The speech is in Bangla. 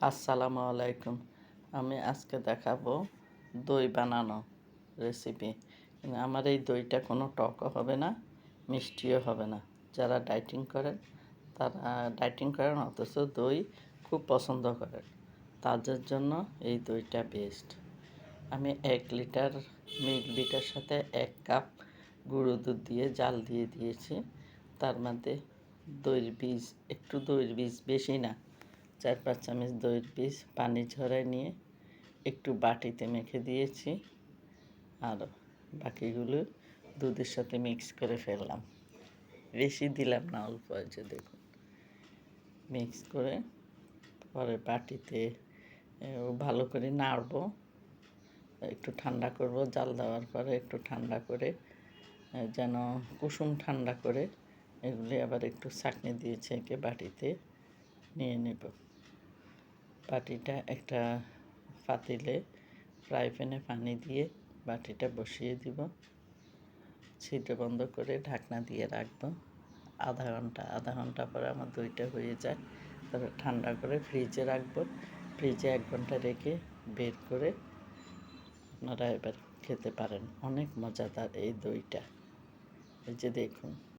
আসসালামু আলাইকুম। আমি আজকে দেখাবো দই বানানো রেসিপি। আমার এই দইটা কোনো টকও হবে না, মিষ্টিও হবে না। যারা ডায়েটিং করেন তারা ডায়েটিং করেন অথচ দই খুব পছন্দ করেন, তাদের জন্য এই দইটা বেস্ট। আমি ১ লিটার মিল্ক বিটার সাথে ১ কাপ গুঁড়ো দুধ দিয়ে জাল দিয়ে দিয়েছি। তার মধ্যে দইয়ের বীজ বেশি না, ৪-৫ চামচ দইয়ের বীজ পানি ঝরায় নিয়ে একটু বাটিতে মেখে দিয়েছি, আর বাকিগুলো দুধের সাথে মিক্স করে ফেললাম। বেশি দিলাম না, অল্প আছে, দেখুন। মিক্স করে পরে বাটিতে ভালো করে নাড়বো, একটু ঠান্ডা করব। জাল দেওয়ার পরে একটু ঠান্ডা করে যেন কুসুম ঠান্ডা করে এগুলি আবার একটু ছাঁকনি দিয়ে ছেঁকে বাটিতে নিয়ে নেব। বাটিটা একটা পাতিলে ফ্রাই প্যানে পানি দিয়ে বাটিটা বসিয়ে দিব, ছিদ্র বন্ধ করে ঢাকনা দিয়ে রাখবো আধা ঘন্টা পরে আমার দইটা হয়ে যায়। তারপর ঠান্ডা করে ফ্রিজে রাখবো। ফ্রিজে 1 ঘন্টা রেখে বের করে আপনারা এবার খেতে পারেন। অনেক মজাদার এই দইটা। এই যে দেখুন।